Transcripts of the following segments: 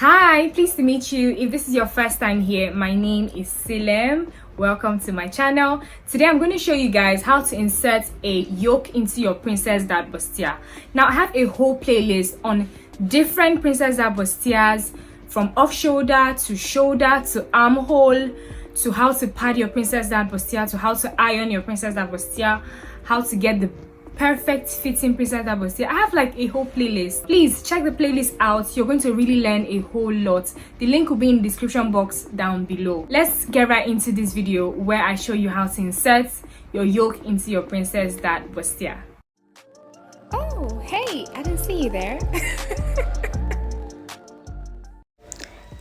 Hi, pleased to meet you. If this is your first time here, my name is Silem. Welcome to my channel. Today I'm going to show you guys how to insert a yoke into your princess dart bustier. Now I have a whole playlist on different princess dart bustiers, from off shoulder to armhole, to how to pad your princess dart bustier, to how to iron your princess dart bustier, how to get the perfect fitting princess dart bustier. I have like a whole playlist. Please check the playlist out. You're going to really learn a whole lot. The link will be in the description box down below. Let's get right into this video where I show you how to insert your yoke into your princess dart bustier. Oh, hey, I didn't see you there.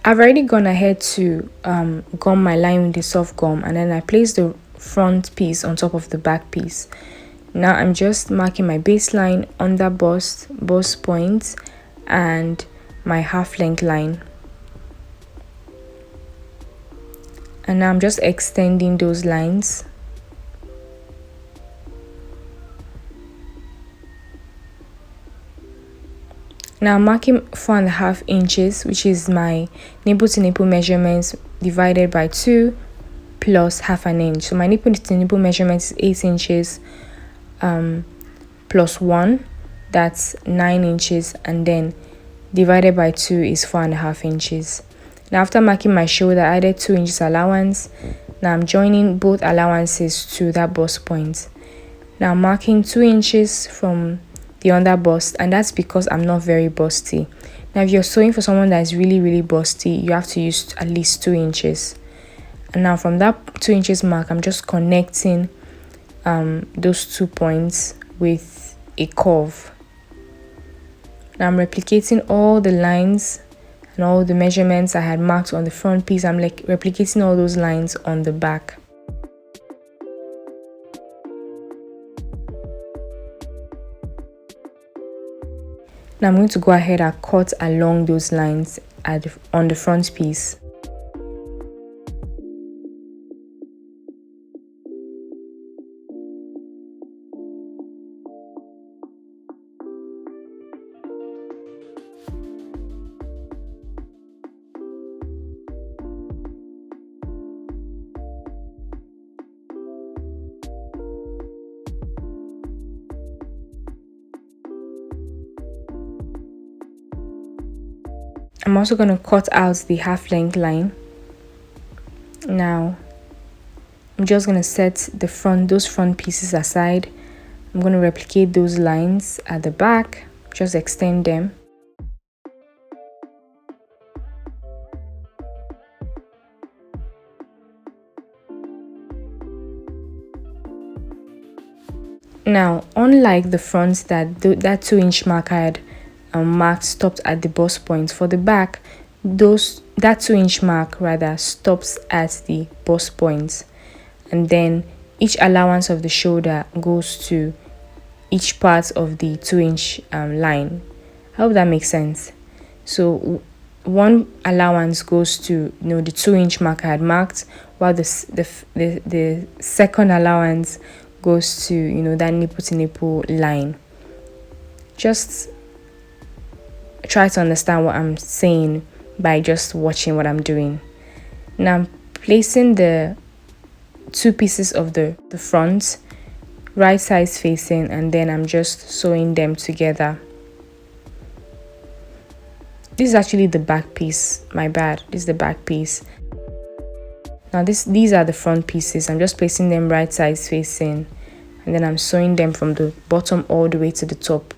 I've already gone ahead to gum my line with the soft gum, and then I placed the front piece on top of the back piece. Now I'm just marking my baseline, under bust point, and my half length line. And now I'm just extending those lines. Now I'm marking 4.5 inches, which is my nipple to nipple measurements divided by 2 plus half an inch. So my nipple to nipple measurement is 8 inches plus 1, that's 9 inches, and then divided by 2 is 4.5 inches. Now after marking my shoulder, I added 2 inches allowance. Now I'm joining both allowances to that bust point. Now I'm marking 2 inches from the under bust, and that's because I'm not very busty. Now if you're sewing for someone that is really busty, you have to use at least 2 inches. And now from that 2 inches mark, I'm just connecting those 2 points with a curve. Now I'm replicating all the lines and all the measurements I had marked on the front piece. I'm like replicating all those lines on the back. Now I'm going to go ahead and cut along those lines on the front piece. I'm also going to cut out the half length line. Now I'm just going to set those front pieces aside. I'm going to replicate those lines at the back, just extend them. Now, unlike the front that 2-inch mark I had marked stopped at the bust point, for the back that 2-inch mark rather stops at the bust point, and then each allowance of the shoulder goes to each part of the 2-inch line. I hope that makes sense. So one allowance goes to the 2-inch mark I had marked, while the second allowance goes to that nipple to nipple line. Just try to understand what I'm saying by just watching what I'm doing. Now I'm placing the 2 pieces of the front right sides facing, and then I'm just sewing them together. This is actually the back piece, my bad. This is the back piece. Now these are the front pieces. I'm just placing them right sides facing, and then I'm sewing them from the bottom all the way to the top.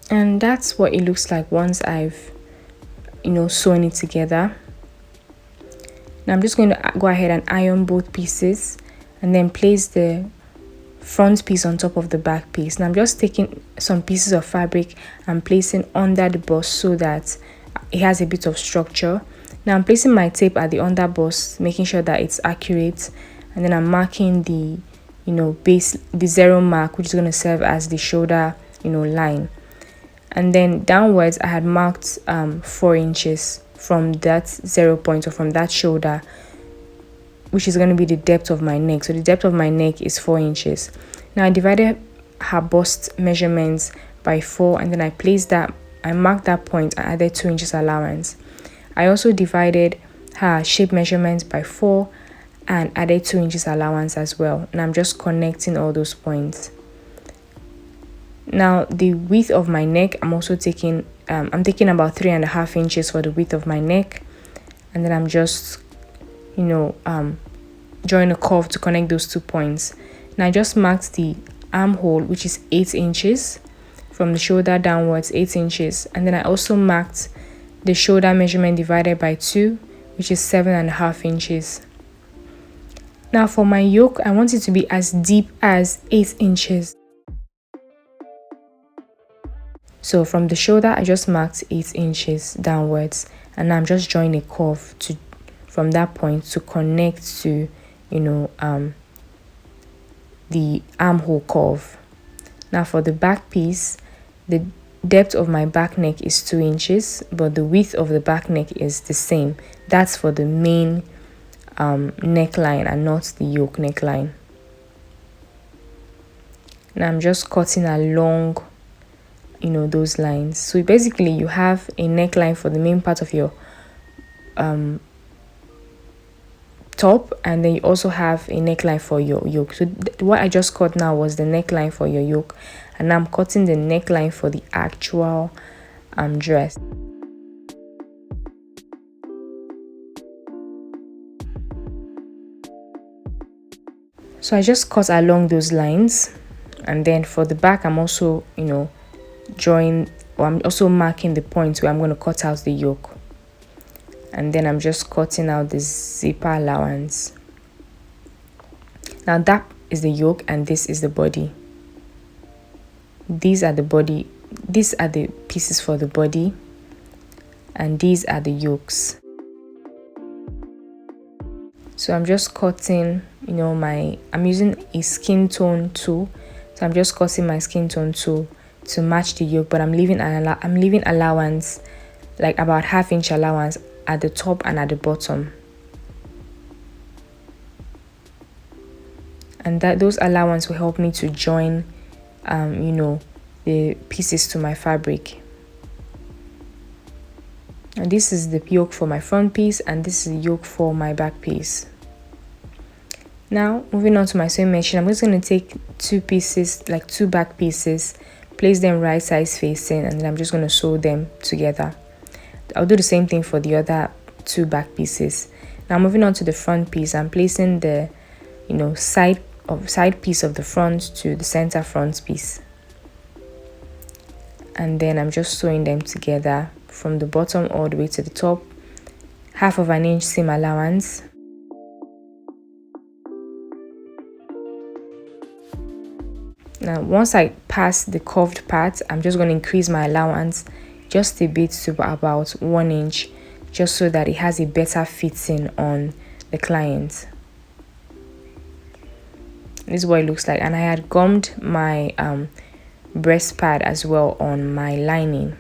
And that's what it looks like once I've sewn it together. Now I'm just going to go ahead and iron both pieces, and then place the front piece on top of the back piece. Now I'm just taking some pieces of fabric and placing under the bust so that it has a bit of structure. Now I'm placing my tape at the under bust, making sure that it's accurate, and then I'm marking the the 0 mark, which is going to serve as the shoulder line. and then downwards I had marked 4 inches from that 0 point, or from that shoulder, which is going to be the depth of my neck. So the depth of my neck is 4 inches. Now I divided her bust measurements by 4, and then I marked that point and added 2 inches allowance. I also divided her shape measurements by 4 and added 2 inches allowance as well, and I'm just connecting all those points. Now the width of my neck, I'm also taking about 3.5 inches for the width of my neck, and then I'm just drawing a curve to connect those 2 points. Now I just marked the armhole, which is 8 inches from the shoulder downwards, 8 inches, and then I also marked the shoulder measurement divided by 2, which is 7.5 inches. Now for my yoke, I want it to be as deep as 8 inches. So from the shoulder, I just marked 8 inches downwards, and I'm just drawing a curve from that point to connect to the armhole curve. Now for the back piece, the depth of my back neck is 2 inches, but the width of the back neck is the same. That's for the main neckline and not the yoke neckline. Now I'm just cutting along those lines. So basically you have a neckline for the main part of your top, and then you also have a neckline for your yoke. So what I just cut now was the neckline for your yoke, and now I'm cutting the neckline for the actual dress. So I just cut along those lines, and then for the back I'm also I'm also marking the point where I'm going to cut out the yoke, and then I'm just cutting out the zipper allowance. Now that is the yoke and this is the body. These are the pieces for the body, and these are the yokes. So I'm just cutting I'm using a skin tone tool, so I'm just cutting my skin tone tool to match the yoke, but I'm leaving allowance, like about 1/2 inch allowance at the top and at the bottom, and those allowance will help me to join the pieces to my fabric. And this is the yoke for my front piece, and this is the yoke for my back piece. Now moving on to my sewing machine, I'm just going to take 2 pieces, like 2 back pieces, place them right sides facing, and then I'm just going to sew them together. I'll do the same thing for the other 2 back pieces. Now moving on to the front piece, I'm placing the side piece of the front to the center front piece, and then I'm just sewing them together from the bottom all the way to the top, 1/2 inch seam allowance. Now once I pass the curved part, I'm just going to increase my allowance just a bit to about 1 inch, just so that it has a better fitting on the client. This is what it looks like, and I had gummed my breast pad as well on my lining,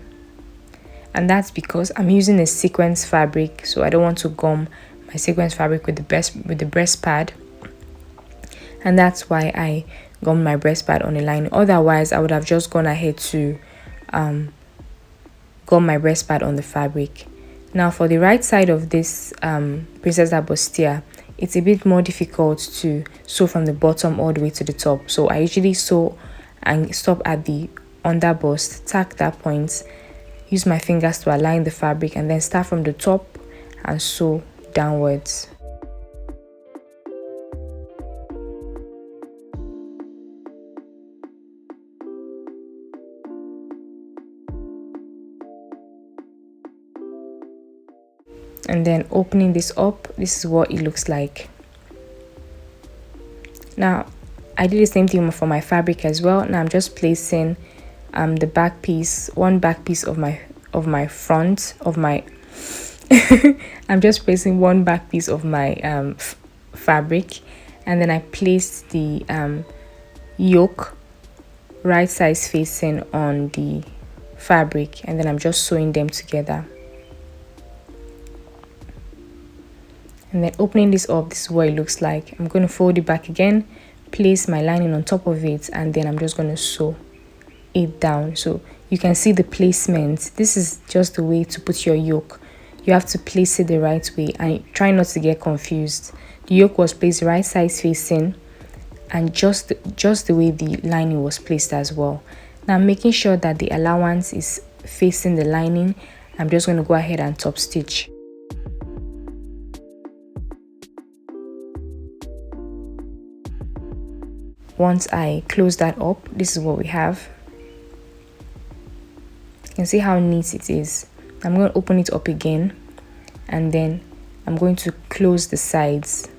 and that's because I'm using a sequence fabric, so I don't want to gum my sequence fabric with the breast pad, and that's why I gummed my breast pad on the lining. Otherwise I would have just gone ahead to gum my breast pad on the fabric. Now for the right side of this princess bustier, it's a bit more difficult to sew from the bottom all the way to the top, so I usually sew and stop at the under bust, tack that point, use my fingers to align the fabric, and then start from the top and sew downwards. And then opening this up, this is what it looks like. Now I did the same thing for my fabric as well. Now I'm just placing the back piece, one back piece of my front of my I'm just placing one back piece of my fabric, and then I placed the yoke right sides facing on the fabric, and then I'm just sewing them together. And then opening this up, this is what it looks like. I'm going to fold it back again, place my lining on top of it, and then I'm just going to sew it down. So you can see the placement. This is just the way to put your yoke. You have to place it the right way and try not to get confused. The yoke was placed right sides facing, and just the way the lining was placed as well. Now making sure that the allowance is facing the lining, I'm just going to go ahead and top stitch. Once I close that up, this is what we have. You can see how neat it is. I'm going to open it up again, and then I'm going to close the sides.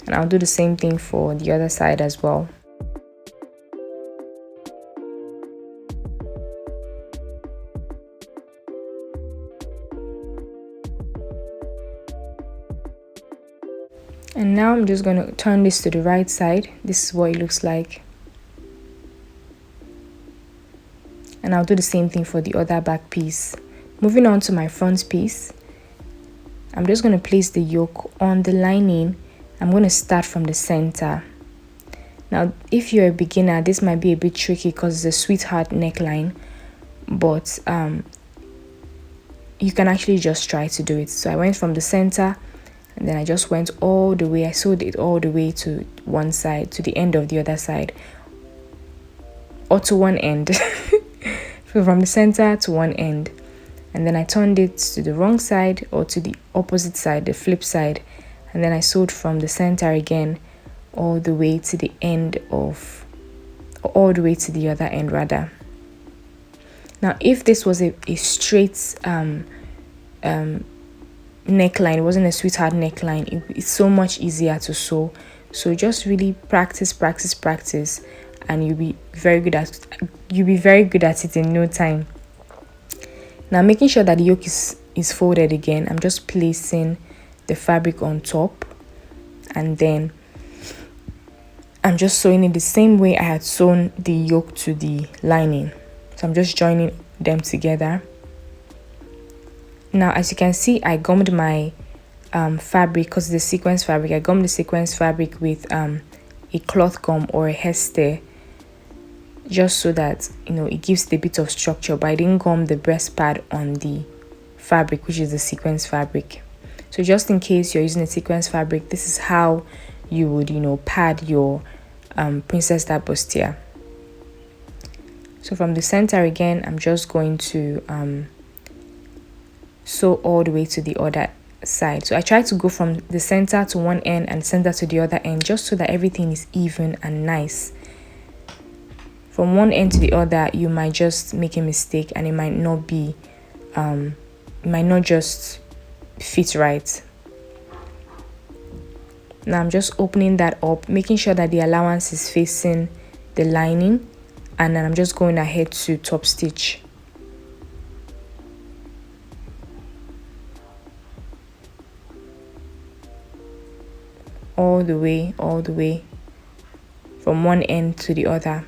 And I'll do the same thing for the other side as well. And now I'm just going to turn this to the right side. This is what it looks like. And I'll do the same thing for the other back piece. Moving on to my front piece, I'm just going to place the yoke on the lining. I'm going to start from the center. Now, if you're a beginner, this might be a bit tricky because it's a sweetheart neckline, but you can actually just try to do it. So I went from the center, and then I just went all the way. I sewed it all the way to one side, to the end of the other side, or to one end. So from the center to one end, and then I turned it to the wrong side, or to the opposite side, the flip side, and then I sewed from the center again all the way to the end of, all the way to the other end rather. Now if this was a straight neckline, it wasn't a sweetheart neckline, it's so much easier to sew. So just really practice, and you'll be very good at it in no time. Now making sure that the yoke is folded again, I'm just placing the fabric on top, and then I'm just sewing it the same way I had sewn the yoke to the lining. So I'm just joining them together. Now as you can see, I gummed my fabric, because the sequence fabric, I gummed the sequence fabric with a cloth gum or a hairstay, just so that it gives it a bit of structure. But I didn't gum the breast pad on the fabric, which is the sequence fabric. So just in case you're using a sequence fabric, this is how you would pad your princess that bustier. So from the center again, I'm just going to sew all the way to the other side. So I try to go from the center to one end and center to the other end, just so that everything is even and nice. From one end to the other, you might just make a mistake, and it might not be it might not just fit right. Now I'm just opening that up, making sure that the allowance is facing the lining, and then I'm just going ahead to top stitch. All the way from one end to the other.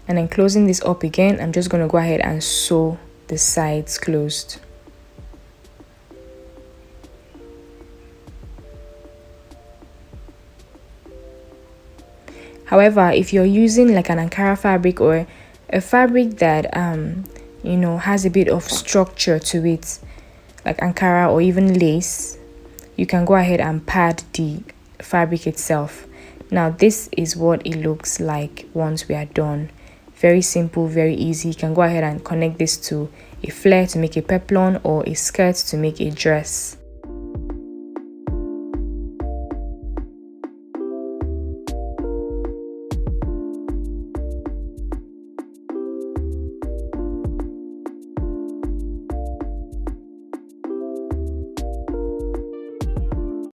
And then closing this up again, I'm just going to go ahead and sew the sides closed. However, if you're using like an Ankara fabric, or a fabric that has a bit of structure to it, like Ankara or even lace, you can go ahead and pad the fabric itself. Now this is what it looks like once we are done. Very simple, very easy. You can go ahead and connect this to a flare to make a peplon, or a skirt to make a dress.